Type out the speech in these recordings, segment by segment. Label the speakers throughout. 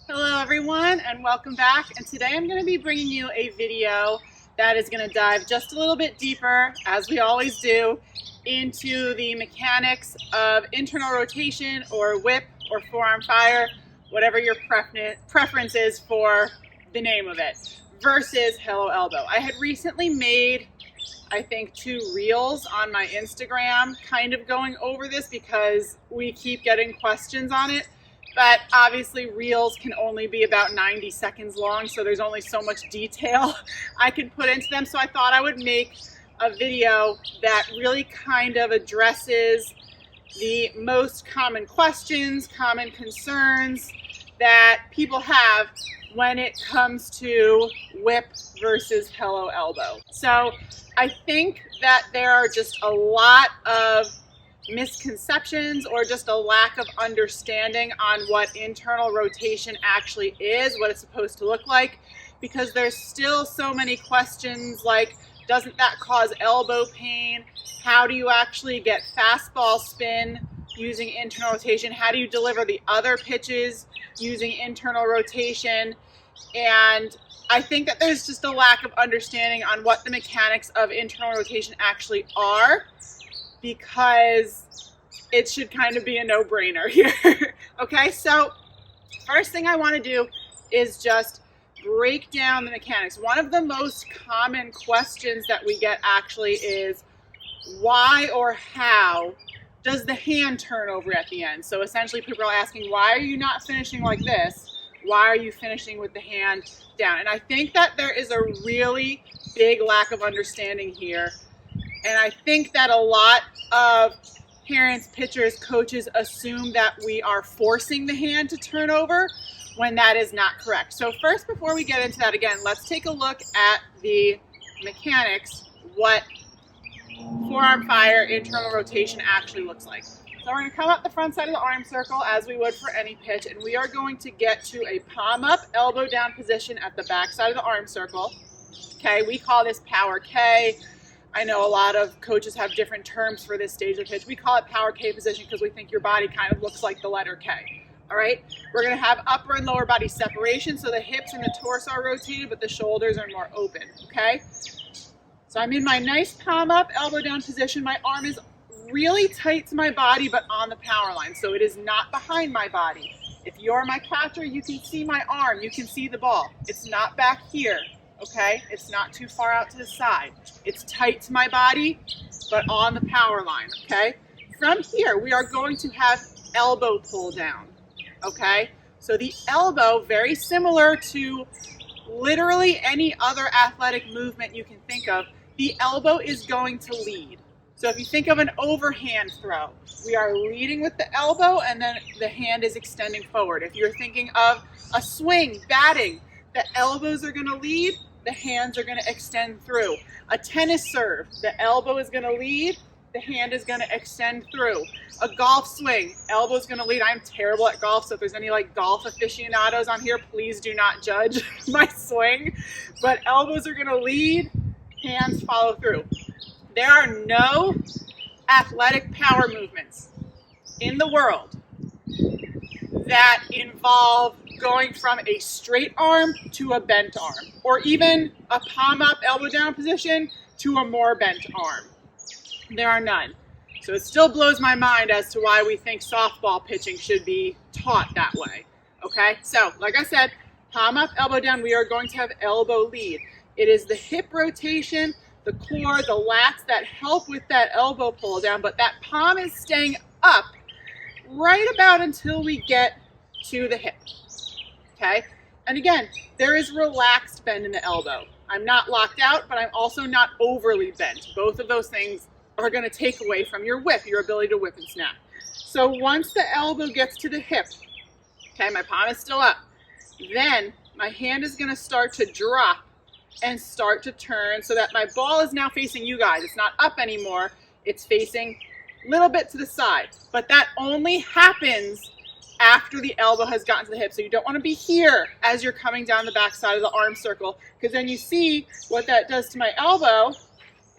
Speaker 1: Hello everyone and welcome back, and today I'm going to be bringing you a video that is going to dive just a little bit deeper, as we always do, into the mechanics of internal rotation or whip or forearm fire, whatever your preference is for the name of it, versus hello elbow. I had recently made, I think, 2 reels on my Instagram kind of going over this because we keep getting questions on it. But obviously reels can only be about 90 seconds long, so there's only so much detail I can put into them. So I thought I would make a video that really kind of addresses the most common questions, common concerns that people have when it comes to whip versus hello elbow. So I think that there are just a lot of misconceptions or just a lack of understanding on what internal rotation actually is, what it's supposed to look like, because there's still so many questions like, doesn't that cause elbow pain? How do you actually get fastball spin using internal rotation? How do you deliver the other pitches using internal rotation? And I think that there's just a lack of understanding on what the mechanics of internal rotation actually are, because it should kind of be a no-brainer here. Okay, so first thing I want to do is just break down the mechanics. One of the most common questions that we get actually is, why or how does the hand turn over at the end? So essentially people are asking, why are you not finishing like this? Why are you finishing with the hand down? And I think that there is a really big lack of understanding here. And I think that a lot of parents, pitchers, coaches assume that we are forcing the hand to turn over when that is not correct. So first, before we get into that again, let's take a look at the mechanics, what forearm fire internal rotation actually looks like. So we're going to come up the front side of the arm circle as we would for any pitch, and we are going to get to a palm up, elbow down position at the back side of the arm circle. Okay, we call this power K. I know a lot of coaches have different terms for this stage of pitch. We call it power K position because we think your body kind of looks like the letter K. All right, we're going to have upper and lower body separation, so the hips and the torso are rotated, but the shoulders are more open. Okay, so I'm in my nice palm up, elbow down position. My arm is really tight to my body, but on the power line, so it is not behind my body. If you're my catcher, you can see my arm, you can see the ball. It's not back here. Okay, it's not too far out to the side. It's tight to my body, but on the power line, okay? From here, we are going to have elbow pull down, okay? So the elbow, very similar to literally any other athletic movement you can think of, the elbow is going to lead. So if you think of an overhand throw, we are leading with the elbow and then the hand is extending forward. If you're thinking of a swing, batting, the elbows are going to lead, the hands are going to extend through. A tennis serve, the elbow is going to lead, the hand is going to extend through. A golf swing, elbow is going to lead. I'm terrible at golf, so if there's any like golf aficionados on here, please do not judge my swing. But elbows are going to lead, hands follow through. There are no athletic power movements in the world that involve going from a straight arm to a bent arm, or even a palm up, elbow down position to a more bent arm. There are none. So it still blows my mind as to why we think softball pitching should be taught that way. Okay, so like I said, palm up, elbow down, we are going to have elbow lead. It is the hip rotation, the core, the lats that help with that elbow pull down, but that palm is staying up right about until we get to the hip. Okay, and again, there is relaxed bend in the elbow. I'm not locked out, but I'm also not overly bent. Both of those things are going to take away from your whip, your ability to whip and snap. So once the elbow gets to the hip, okay, my palm is still up, then my hand is going to start to drop and start to turn so that my ball is now facing you guys. It's not up anymore. It's facing a little bit to the side, but that only happens after the elbow has gotten to the hip. So you don't want to be here as you're coming down the back side of the arm circle, because then you see what that does to my elbow.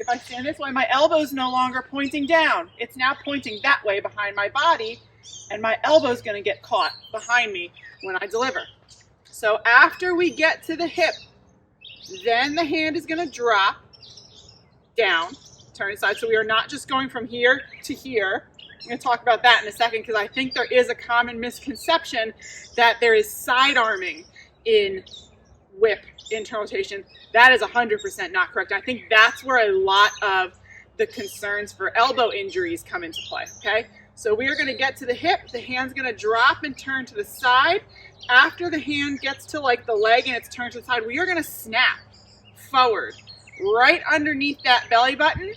Speaker 1: If I stand this way, my elbow is no longer pointing down. It's now pointing that way behind my body, and my elbow is going to get caught behind me. when I deliver. So after we get to the hip, then the hand is going to drop down, turn aside. So we are not just going from here to here. I'm going to talk about that in a second because I think there is a common misconception that there is side arming in whip internal rotation. That is 100% not correct. I think that's where a lot of the concerns for elbow injuries come into play, okay? So we are going to get to the hip, the hand's going to drop and turn to the side. After the hand gets to like the leg and it's turned to the side, we are going to snap forward right underneath that belly button,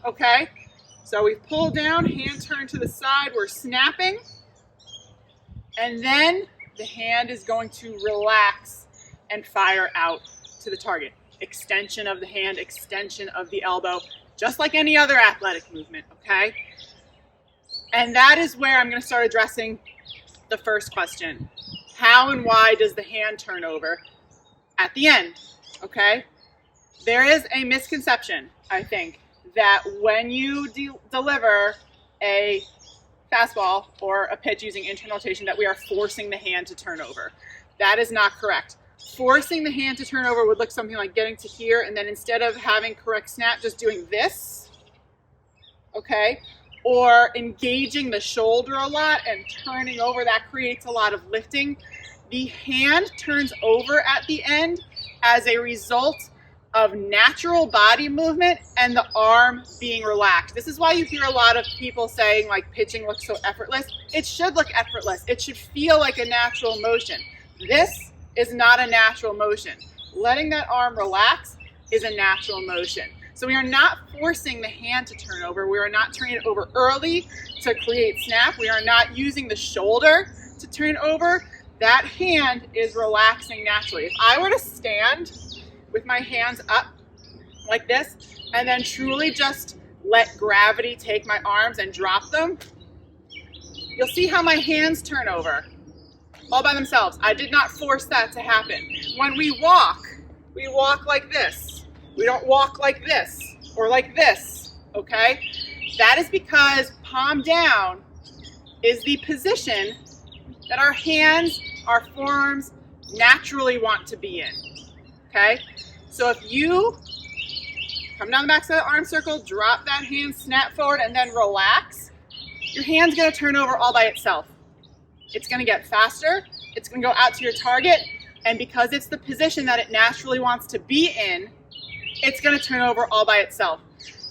Speaker 1: okay? So we've pulled down, hand turned to the side, we're snapping, and then the hand is going to relax and fire out to the target. Extension of the hand, extension of the elbow, just like any other athletic movement, okay? And that is where I'm going to start addressing the first question. How and why does the hand turn over at the end, okay? There is a misconception, I think, that when you deliver a fastball or a pitch using internal rotation that we are forcing the hand to turn over. That is not correct. Forcing the hand to turn over would look something like getting to here and then instead of having correct snap, just doing this, okay? Or engaging the shoulder a lot and turning over, that creates a lot of lifting. The hand turns over at the end as a result of natural body movement and the arm being relaxed. This is why you hear a lot of people saying like pitching looks so effortless. It should look effortless. It should feel like a natural motion. This is not a natural motion. Letting that arm relax is a natural motion. So we are not forcing the hand to turn over. We are not turning it over early to create snap. We are not using the shoulder to turn over. That hand is relaxing naturally. If I were to stand with my hands up like this and then truly just let gravity take my arms and drop them, you'll see how my hands turn over all by themselves. I did not force that to happen. When we walk like this. We don't walk like this or like this, okay? That is because palm down is the position that our hands, our forearms naturally want to be in, okay? So if you come down the back side of the arm circle, drop that hand, snap forward, and then relax, your hand's gonna turn over all by itself. It's gonna get faster, it's gonna go out to your target, and because it's the position that it naturally wants to be in, it's gonna turn over all by itself.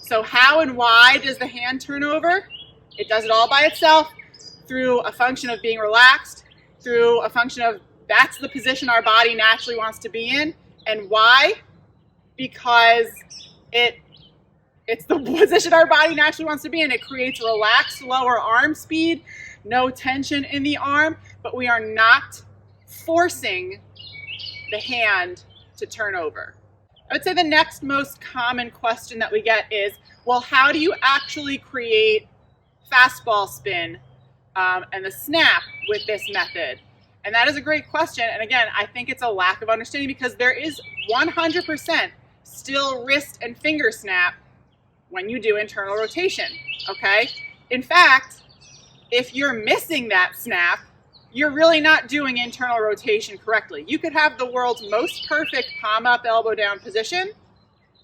Speaker 1: So how and why does the hand turn over? It does it all by itself through a function of being relaxed, through a function of that's the position our body naturally wants to be in. And why? Because it's the position our body naturally wants to be in. It creates relaxed lower arm speed, no tension in the arm, but we are not forcing the hand to turn over. I would say the next most common question that we get is, well, how do you actually create fastball spin and the snap with this method? And that is a great question. And again, I think it's a lack of understanding because there is 100% still wrist and finger snap when you do internal rotation, okay? In fact, if you're missing that snap, you're really not doing internal rotation correctly. You could have the world's most perfect palm up, elbow down position,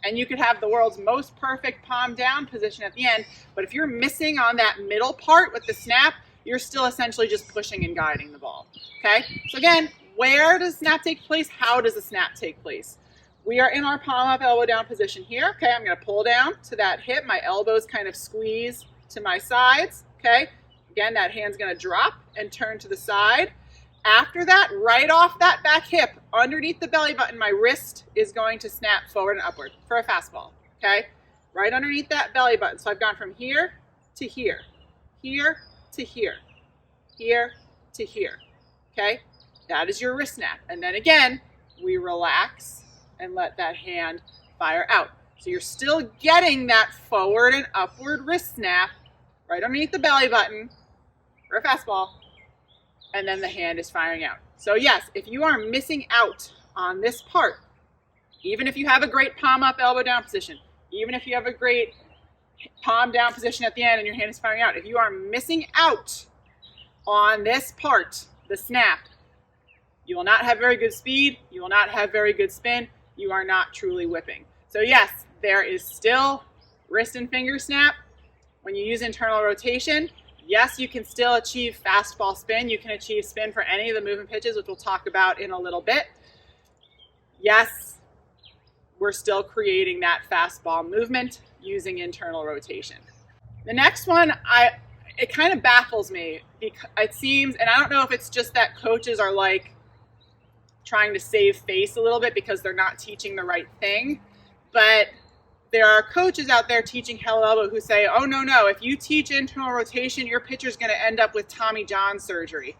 Speaker 1: and you could have the world's most perfect palm down position at the end, but if you're missing on that middle part with the snap, you're still essentially just pushing and guiding the ball, okay? So again, where does snap take place? How does the snap take place? We are in our palm up, elbow down position here, okay? I'm gonna pull down to that hip, my elbows kind of squeeze to my sides, okay? Again, that hand's gonna drop and turn to the side. After that, right off that back hip, underneath the belly button, my wrist is going to snap forward and upward for a fastball, okay? Right underneath that belly button. So I've gone from here to here, here to here, here to here, okay? That is your wrist snap. And then again, we relax and let that hand fire out. So you're still getting that forward and upward wrist snap right underneath the belly button for a fastball, and then the hand is firing out. So yes, if you are missing out on this part, even if you have a great palm up, elbow down position, even if you have a great palm down position at the end and your hand is firing out, if you are missing out on this part, the snap, You will not have very good speed. You will not have very good spin. You are not truly whipping. So yes, there is still wrist and finger snap. When you use internal rotation, yes, you can still achieve fastball spin. You can achieve spin for any of the movement pitches, which we'll talk about in a little bit. Yes, we're still creating that fastball movement using internal rotation. The next one, it kind of baffles me because it seems, and I don't know if it's just that coaches are like trying to save face a little bit because they're not teaching the right thing, but there are coaches out there teaching hello elbow who say, oh no, if you teach internal rotation, your pitcher's going to end up with Tommy John surgery.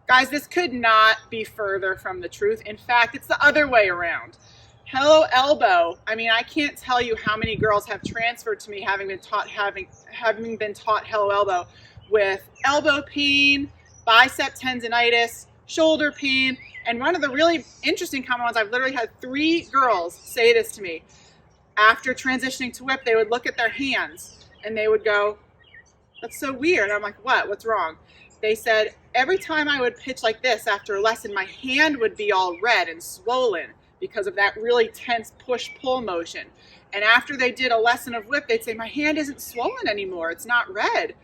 Speaker 1: Guys, this could not be further from the truth. In fact, it's the other way around. Hello elbow. I mean, I can't tell you how many girls have transferred to me having been taught hello elbow with elbow pain, bicep tendonitis, shoulder pain, and one of the really interesting common ones, I've literally had 3 girls say this to me. After transitioning to whip, they would look at their hands and they would go, that's so weird. I'm like, what? What's wrong? They said, every time I would pitch like this after a lesson, my hand would be all red and swollen because of that really tense push-pull motion. And after they did a lesson of whip, they'd say, my hand isn't swollen anymore. It's not red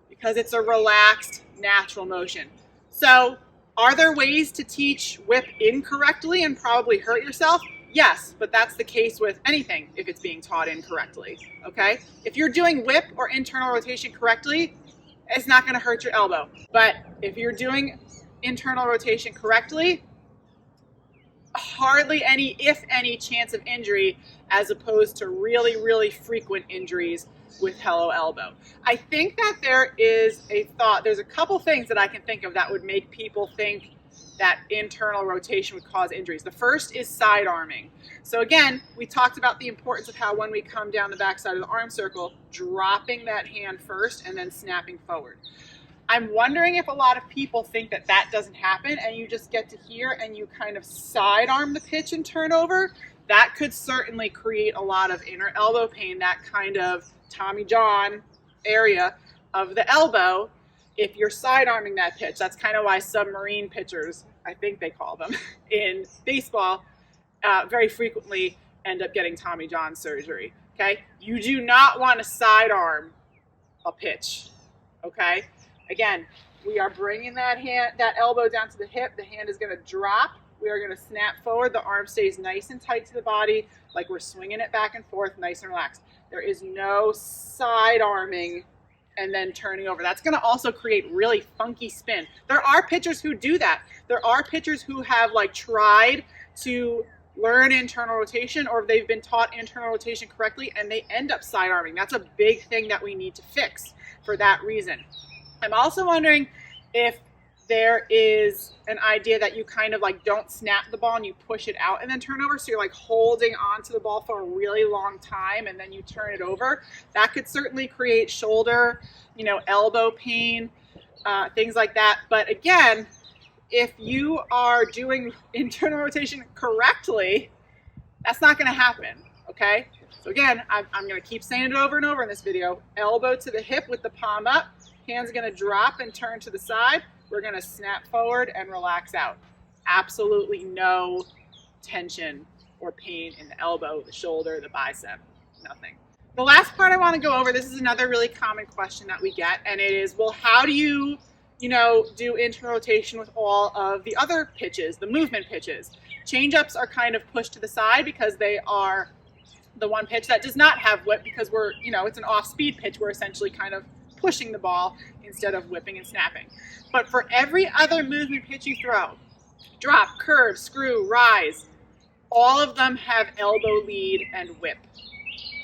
Speaker 1: because it's a relaxed, natural motion. So are there ways to teach whip incorrectly and probably hurt yourself? Yes, but that's the case with anything if it's being taught incorrectly, okay? If you're doing whip or internal rotation correctly, it's not gonna hurt your elbow. But if you're doing internal rotation correctly, hardly any, if any, chance of injury as opposed to really, really frequent injuries with hello elbow. I think that there is a thought, there's a couple things that I can think of that would make people think that internal rotation would cause injuries. The first is side arming. So again, we talked about the importance of how when we come down the backside of the arm circle, dropping that hand first and then snapping forward. I'm wondering if a lot of people think that that doesn't happen and you just get to here and you kind of side arm the pitch and turn over. That could certainly create a lot of inner elbow pain, that kind of Tommy John area of the elbow if you're side arming that pitch. That's kind of why submarine pitchers, I think they call them, in baseball very frequently end up getting Tommy John surgery, okay? You do not want to side arm a pitch, okay? Again, we are bringing that elbow down to the hip. The hand is going to drop. We are going to snap forward. The arm stays nice and tight to the body, like we're swinging it back and forth, nice and relaxed. There is no side arming and then turning over. That's going to also create really funky spin. There are pitchers who do that. There are pitchers who have like tried to learn internal rotation, or they've been taught internal rotation correctly and they end up side arming. That's a big thing that we need to fix for that reason. I'm also wondering if there is an idea that you kind of like don't snap the ball and you push it out and then turn over. So you're like holding onto the ball for a really long time and then you turn it over. That could certainly create shoulder, elbow pain, things like that. But again, if you are doing internal rotation correctly, that's not going to happen. Okay. So again, I'm going to keep saying it over and over in this video. Elbow to the hip with the palm up. Hand's going to drop and turn to the side. We're going to snap forward and relax out. Absolutely no tension or pain in the elbow, the shoulder, the bicep, nothing. The last part I want to go over, this is another really common question that we get, and it is, well, how do you do internal rotation with all of the other pitches, the movement pitches? Change-ups are kind of pushed to the side because they are the one pitch that does not have whip because it's an off-speed pitch. We're essentially kind of pushing the ball instead of whipping and snapping. But for every other movement pitch you throw, drop, curve, screw, rise, all of them have elbow lead and whip.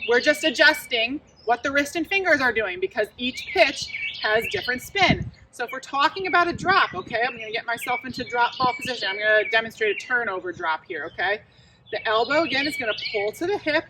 Speaker 1: We're just adjusting what the wrist and fingers are doing because each pitch has different spin. So if we're talking about a drop, okay, I'm going to get myself into drop ball position. I'm going to demonstrate a turnover drop here, okay? The elbow, again, is going to pull to the hip.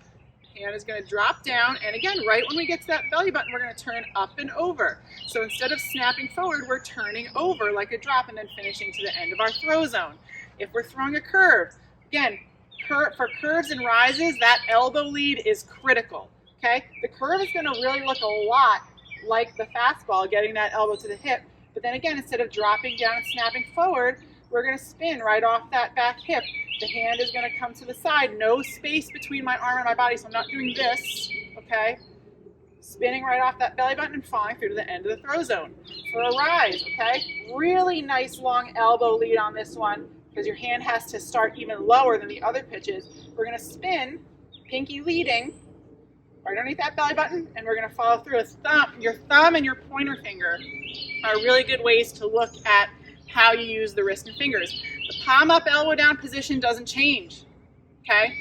Speaker 1: Hand is going to drop down, and again, right when we get to that belly button, we're going to turn up and over. So instead of snapping forward, we're turning over like a drop and then finishing to the end of our throw zone. If we're throwing a curve, again, for curves and rises, that elbow lead is critical, okay? The curve is going to really look a lot like the fastball, getting that elbow to the hip, but then again, instead of dropping down and snapping forward, we're going to spin right off that back hip. The hand is going to come to the side, no space between my arm and my body, so I'm not doing this, okay? Spinning right off that belly button and falling through to the end of the throw zone. For a rise, okay? Really nice long elbow lead on this one because your hand has to start even lower than the other pitches. We're going to spin, pinky leading, right underneath that belly button, and we're going to follow through. Your thumb and your pointer finger are really good ways to look at how you use the wrist and fingers. The palm up, elbow down position doesn't change, okay?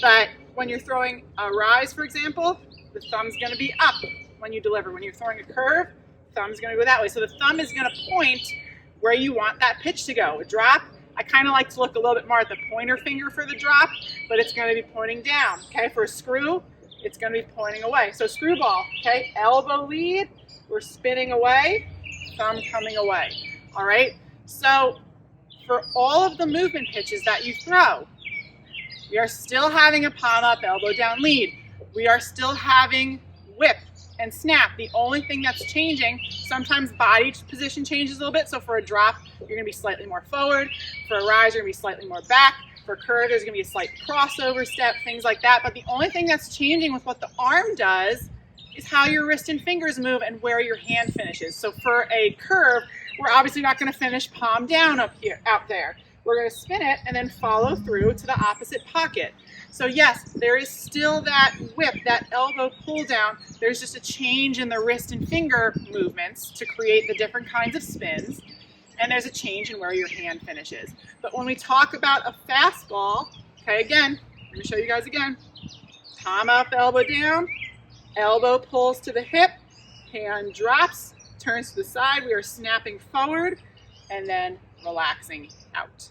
Speaker 1: But when you're throwing a rise, for example, the thumb's going to be up when you deliver. When you're throwing a curve, thumb's going to go that way. So the thumb is going to point where you want that pitch to go. A drop, I kind of like to look a little bit more at the pointer finger for the drop, but it's going to be pointing down, okay? For a screw, it's going to be pointing away. So screwball, okay? Elbow lead, we're spinning away, thumb coming away, all right? So for all of the movement pitches that you throw, we are still having a palm up, elbow down lead. We are still having whip and snap. The only thing that's changing, sometimes body position changes a little bit. So for a drop, you're going to be slightly more forward. For a rise, you're going to be slightly more back. For a curve, there's going to be a slight crossover step, things like that. But the only thing that's changing with what the arm does is how your wrist and fingers move and where your hand finishes. So for a curve, we're obviously not going to finish palm down out there. We're going to spin it and then follow through to the opposite pocket. So yes, there is still that whip, that elbow pull down. There's just a change in the wrist and finger movements to create the different kinds of spins. And there's a change in where your hand finishes. But when we talk about a fastball, okay, again, let me show you guys again. Palm up, elbow down, elbow pulls to the hip, hand drops, turns to the side. We are snapping forward and then relaxing out.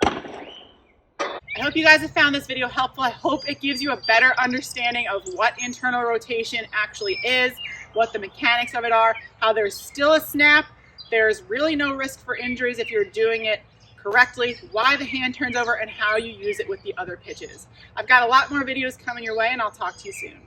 Speaker 1: I hope you guys have found this video helpful. I hope it gives you a better understanding of what internal rotation actually is, what the mechanics of it are, how there's still a snap, there's really no risk for injuries if you're doing it correctly, why the hand turns over, and how you use it with the other pitches. I've got a lot more videos coming your way, and I'll talk to you soon.